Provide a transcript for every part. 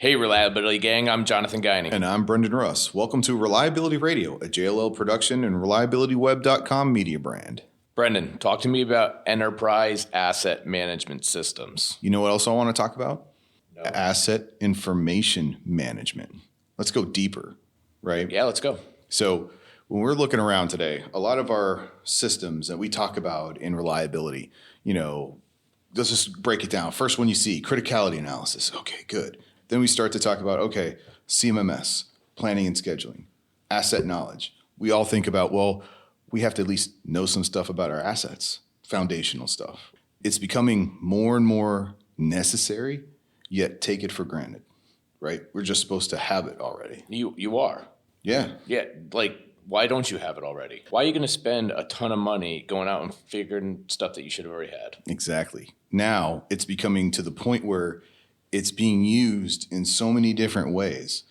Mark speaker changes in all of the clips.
Speaker 1: Hey, Reliability Gang, I'm Jonathan Guiney.
Speaker 2: And I'm Brendon Russ. Welcome to Reliability Radio, a JLL production and ReliabilityWeb.com media brand.
Speaker 1: Brendon, talk to me about enterprise asset management systems.
Speaker 2: You know what else I want to talk about?
Speaker 1: No.
Speaker 2: Asset information management. Let's go deeper, right?
Speaker 1: Yeah, let's go.
Speaker 2: So when we're looking around today, a lot of our systems that we talk about in reliability, let's just break it down. First one you see, criticality analysis. Okay, good. Then we start to talk about, CMMS, planning and scheduling, asset knowledge. We all think about, we have to at least know some stuff about our assets, foundational stuff. It's becoming more and more necessary, yet take it for granted, right? We're just supposed to have it already.
Speaker 1: You are.
Speaker 2: Yeah.
Speaker 1: Yeah, why don't you have it already? Why are you going to spend a ton of money going out and figuring stuff that you should have already had?
Speaker 2: Exactly. Now it's becoming to the point where it's being used in so many different ways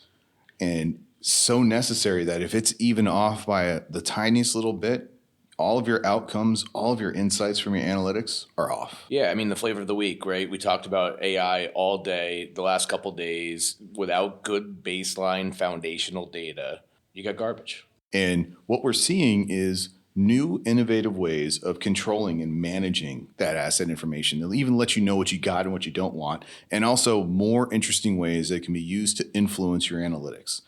Speaker 2: and so necessary that if it's even off by the tiniest little bit, all of your outcomes, all of your insights from your analytics are off.
Speaker 1: Yeah, the flavor of the week, right? We talked about AI all day, the last couple of days. Without good baseline foundational data, you got garbage.
Speaker 2: And what we're seeing is new innovative ways of controlling and managing that asset information. They'll even let you know what you got and what you don't want, and also more interesting ways that can be used to influence your analytics.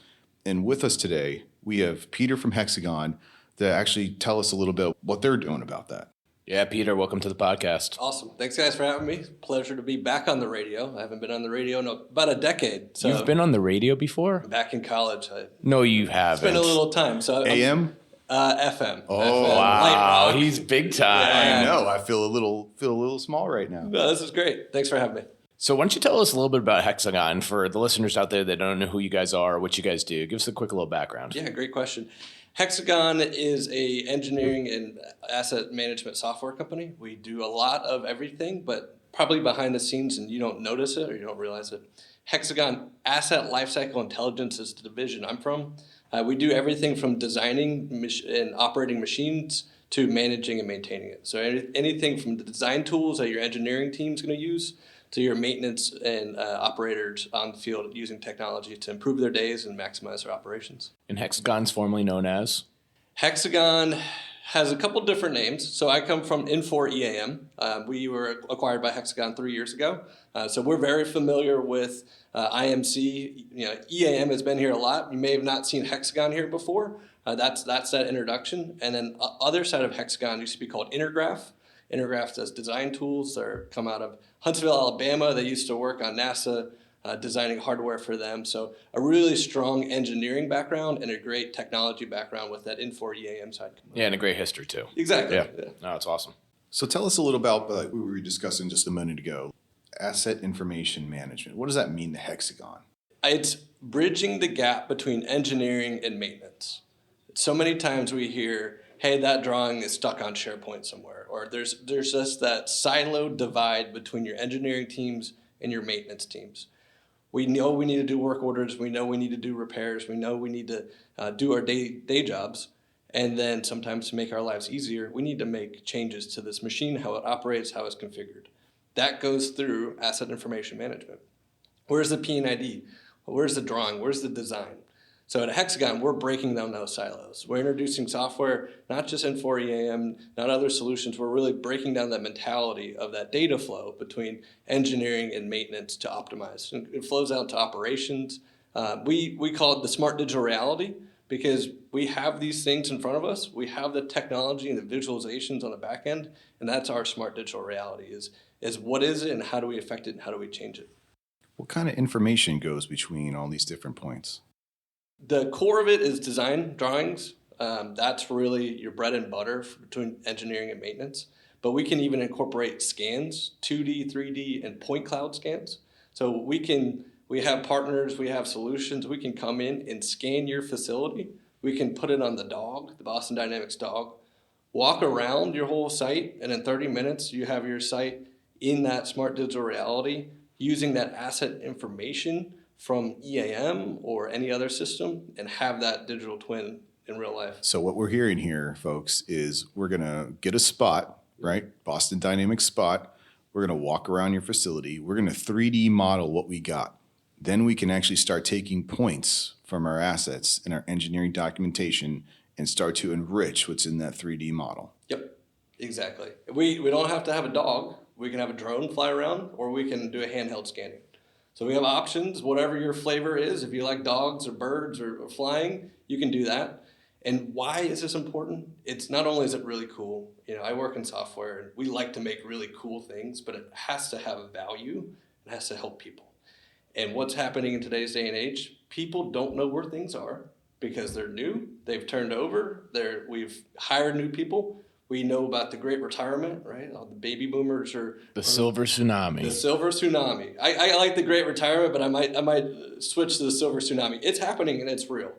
Speaker 2: And with us today, we have Peter from Hexagon to actually tell us a little bit what they're doing about that.
Speaker 1: Yeah, Peter, welcome to the podcast.
Speaker 3: Awesome. Thanks, guys, for having me. Pleasure to be back on the radio. I haven't been on the radio in about a decade. So
Speaker 1: You've been on the radio before?
Speaker 3: Back in college.
Speaker 1: No, you haven't.
Speaker 3: It's been a little time. So
Speaker 2: AM?
Speaker 3: FM.
Speaker 2: Oh,
Speaker 3: FM,
Speaker 1: wow.
Speaker 3: light rock.
Speaker 1: He's big time.
Speaker 2: I know. I feel a little small right now.
Speaker 3: No, this is great. Thanks for having me.
Speaker 1: So why don't you tell us a little bit about Hexagon for the listeners out there that don't know who you guys are, what you guys do. Give us a quick little background.
Speaker 3: Yeah, great question. Hexagon is a engineering and asset management software company. We do a lot of everything, but probably behind the scenes and you don't notice it or you don't realize it. Hexagon Asset Lifecycle Intelligence is the division I'm from. We do everything from designing and operating machines to managing and maintaining it. So anything from the design tools that your engineering team is going to use to your maintenance and operators on the field using technology to improve their days and maximize their operations.
Speaker 1: And Hexagon's formerly known as?
Speaker 3: Hexagon has a couple different names. So I come from Infor EAM. We were acquired by Hexagon 3 years ago. So we're very familiar with IMC. EAM has been here a lot. You may have not seen Hexagon here before. That's that introduction. And then other side of Hexagon used to be called Intergraph. Intergraph does design tools. They come out of Huntsville, Alabama. They used to work on NASA designing hardware for them. So a really strong engineering background and a great technology background with that Infor EAM side.
Speaker 1: Yeah, and a great history too.
Speaker 3: Exactly.
Speaker 1: Yeah. No, it's awesome.
Speaker 2: So tell us a little about what we were discussing just a minute ago. Asset information management. What does that mean to Hexagon?
Speaker 3: It's bridging the gap between engineering and maintenance. So many times we hear, hey, that drawing is stuck on SharePoint somewhere, or there's just that siloed divide between your engineering teams and your maintenance teams. We know we need to do work orders, we know we need to do repairs, we know we need to do our day jobs, and then sometimes to make our lives easier, we need to make changes to this machine, how it operates, how it's configured. That goes through asset information management. Where's the P&ID? Where's the drawing? Where's the design? So at Hexagon, we're breaking down those silos. We're introducing software, not just Infor EAM, not other solutions. We're really breaking down that mentality of that data flow between engineering and maintenance to optimize. It flows out to operations. We call it the smart digital reality because we have these things in front of us. We have the technology and the visualizations on the back end, and that's our smart digital reality is what is it and how do we affect it and how do we change it?
Speaker 2: What kind of information goes between all these different points?
Speaker 3: The core of it is design drawings. That's really your bread and butter between engineering and maintenance. But we can even incorporate scans, 2D, 3D, and point cloud scans. So we have partners, we have solutions. We can come in and scan your facility. We can put it on the dog, the Boston Dynamics dog, walk around your whole site, and in 30 minutes, you have your site in that smart digital reality using that asset information from EAM or any other system and have that digital twin in real life.
Speaker 2: So what we're hearing here, folks, is we're going to get a spot, right? Boston Dynamics spot. We're going to walk around your facility. We're going to 3D model what we got. then we can actually start taking points from our assets and our engineering documentation and start to enrich what's in that 3D model.
Speaker 3: Yep, exactly. We don't have to have a dog. We can have a drone fly around, or we can do a handheld scanning. So we have options, whatever your flavor is. If you like dogs or birds or flying, you can do that. And why is this important? It's not only is it really cool, I work in software and we like to make really cool things, but it has to have a value. It has to help people. And what's happening in today's day and age, people don't know where things are because they're new. They've turned over. We've hired new people. We know about the great retirement, right? All the baby boomers
Speaker 1: the silver tsunami.
Speaker 3: The silver tsunami. I like the great retirement, but I might switch to the silver tsunami. It's happening and it's real.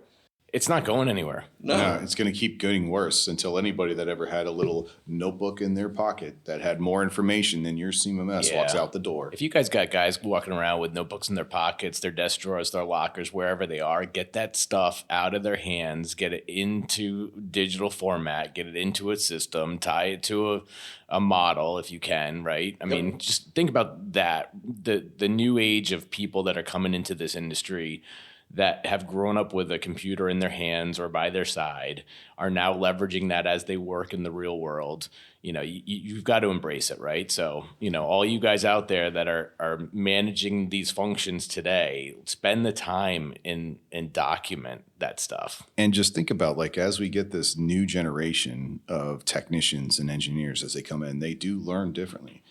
Speaker 1: It's not going anywhere.
Speaker 2: No, it's going to keep getting worse until anybody that ever had a little notebook in their pocket that had more information than your CMMS walks out the door.
Speaker 1: If you guys got guys walking around with notebooks in their pockets, their desk drawers, their lockers, wherever they are, get that stuff out of their hands, get it into digital format, get it into a system, tie it to a model if you can, right? I mean, just think about that. The new age of people that are coming into this industry that have grown up with a computer in their hands or by their side are now leveraging that as they work in the real world. You've got to embrace it, right? So, all you guys out there that are managing these functions today, spend the time and document that stuff.
Speaker 2: And just think about, like, as we get this new generation of technicians and engineers as they come in, they do learn differently.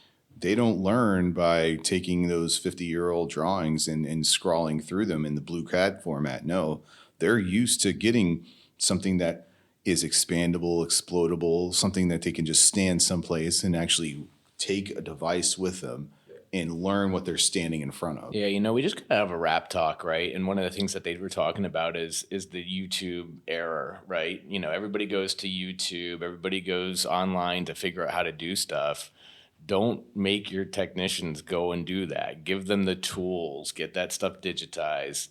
Speaker 2: They don't learn by taking those 50-year-old drawings and scrawling through them in the blue CAD format. No, they're used to getting something that is expandable, explodable, something that they can just stand someplace and actually take a device with them and learn what they're standing in front of.
Speaker 1: Yeah, we just got to have a rap talk, right? And one of the things that they were talking about is the YouTube era, right? Everybody goes to YouTube, everybody goes online to figure out how to do stuff. Don't make your technicians go and do that. Give them the tools, get that stuff digitized,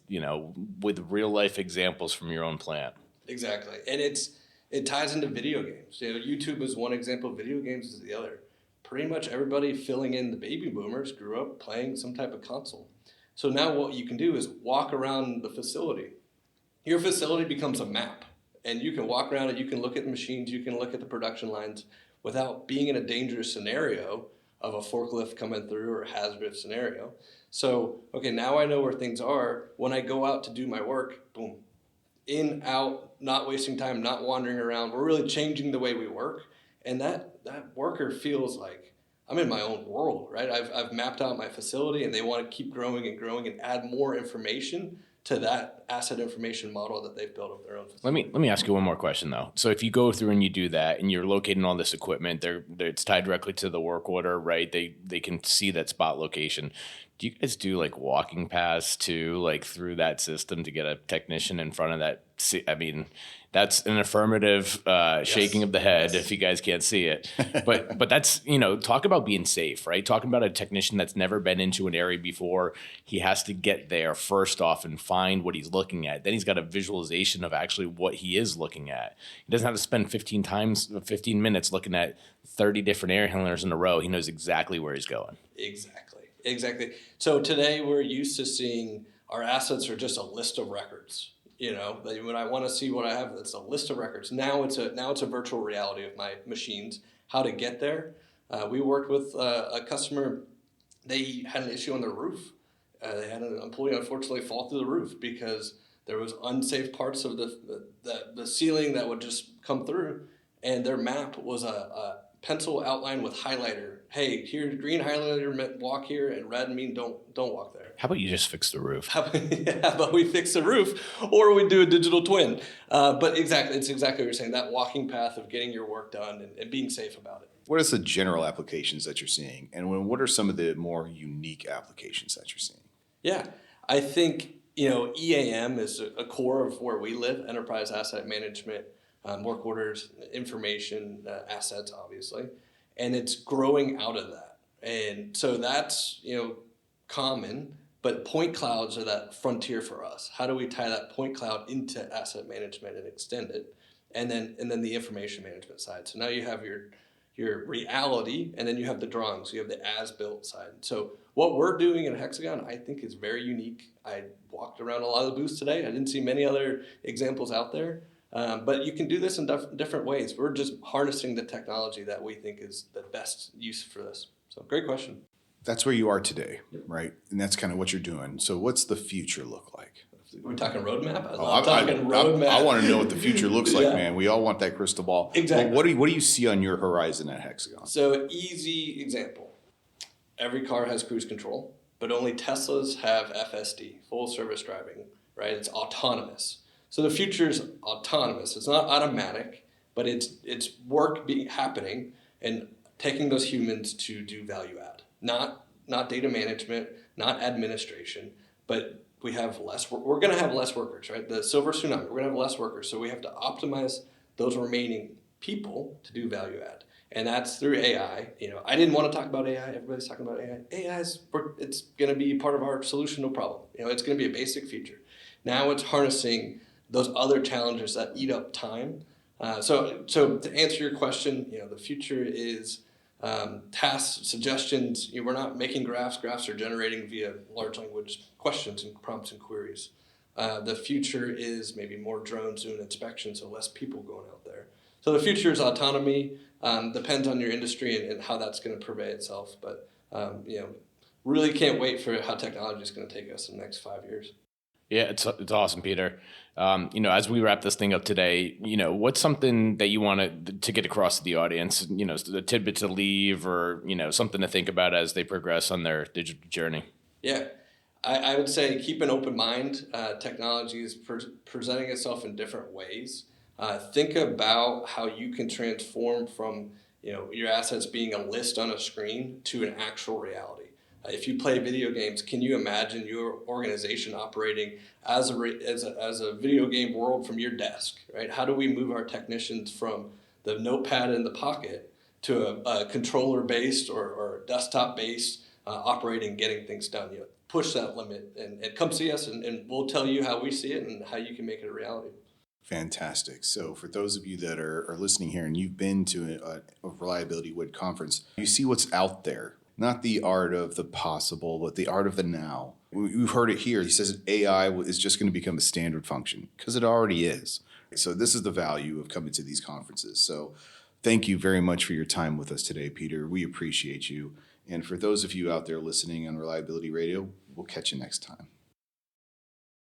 Speaker 1: with real life examples from your own plant.
Speaker 3: Exactly. And it ties into video games. YouTube is one example, video games is the other. Pretty much everybody filling in the baby boomers grew up playing some type of console. So now what you can do is walk around the facility. Your facility becomes a map, and you can walk around and you can look at the machines, you can look at the production lines, without being in a dangerous scenario of a forklift coming through or a hazardous scenario. So, okay, now I know where things are. When I go out to do my work, boom, in, out, not wasting time, not wandering around. We're really changing the way we work. And that worker feels like I'm in my own world, right? I've mapped out my facility and they want to keep growing and add more information to that asset information model that they've built of their own facility.
Speaker 1: Let me ask you one more question though. So if you go through and you do that and you're locating all this equipment, it's tied directly to the work order, right? They can see that spot location. Do you guys do like walking paths too, like through that system to get a technician in front of that? I mean, that's an affirmative shaking of the head if you guys can't see it. But that's, talk about being safe, right? Talking about a technician that's never been into an area before. He has to get there first off and find what he's looking at. Then he's got a visualization of actually what he is looking at. He doesn't have to spend 15 minutes looking at 30 different air handlers in a row. He knows exactly where he's going.
Speaker 3: Exactly. So today we're used to seeing our assets are just a list of records. When I want to see what I have, it's a list of records. Now it's a virtual reality of my machines. How to get there? We worked with a customer. They had an issue on their roof. They had an employee unfortunately fall through the roof because there was unsafe parts of the ceiling that would just come through, and their map was a pencil outline with highlighter. Hey, here's green highlighter, walk here, and red mean don't walk there.
Speaker 1: How about you just fix the roof?
Speaker 3: How about we fix the roof, or we do a digital twin? But it's exactly what you're saying, that walking path of getting your work done and being safe about it.
Speaker 2: What are the general applications that you're seeing? And what are some of the more unique applications that you're seeing?
Speaker 3: Yeah, I think, EAM is a core of where we live, enterprise asset management, work orders, information, assets, obviously. And it's growing out of that. And so that's, common, but point clouds are that frontier for us. How do we tie that point cloud into asset management and extend it? And then the information management side. So now you have your your reality, and then you have the drawings. You have the as-built side. So what we're doing in Hexagon, I think, is very unique. I walked around a lot of the booths today. I didn't see many other examples out there. But you can do this in different ways. We're just harnessing the technology that we think is the best use for this. So great question.
Speaker 2: That's where you are today, right? And that's kind of what you're doing. So what's the future look like?
Speaker 3: We're talking roadmap.
Speaker 2: I want to know what the future looks like,
Speaker 3: Yeah.
Speaker 2: man. We all want that crystal ball.
Speaker 3: Exactly.
Speaker 2: Well, what do you see on your horizon at Hexagon?
Speaker 3: So easy example. Every car has cruise control, but only Teslas have FSD, full service driving, right? It's autonomous. So the future is autonomous. It's not automatic, but it's work happening and taking those humans to do value add. Not data management, not administration, but we have less. We're going to have less workers, right? The silver tsunami. We're going to have less workers, so we have to optimize those remaining people to do value add, and that's through AI. I didn't want to talk about AI. Everybody's talking about AI. It's going to be part of our solution, no problem. It's going to be a basic feature. Now it's harnessing those other challenges that eat up time. So to answer your question, the future is tasks, suggestions. We're not making graphs. Graphs are generating via large language questions and prompts and queries. The future is maybe more drones doing inspection, so less people going out there. So the future is autonomy. Depends on your industry and how that's going to purvey itself. But really can't wait for how technology is going to take us in the next 5 years.
Speaker 1: Yeah, it's awesome, Peter. As we wrap this thing up today, what's something that you want to get across to the audience? A tidbit to leave, or something to think about as they progress on their digital journey.
Speaker 3: Yeah, I would say keep an open mind. Technology is presenting itself in different ways. Think about how you can transform from your assets being a list on a screen to an actual reality. If you play video games, can you imagine your organization operating as a video game world from your desk, right? How do we move our technicians from the notepad in the pocket to a controller-based or desktop-based operating, getting things done? Push that limit and come see us, and we'll tell you how we see it and how you can make it a reality.
Speaker 2: Fantastic. So for those of you that are listening here and you've been to a Reliability Wood conference, you see what's out there. Not the art of the possible, but the art of the now. We've heard it here. He says AI is just going to become a standard function because it already is. So this is the value of coming to these conferences. So thank you very much for your time with us today, Peter. We appreciate you. And for those of you out there listening on Reliability Radio, we'll catch you next time.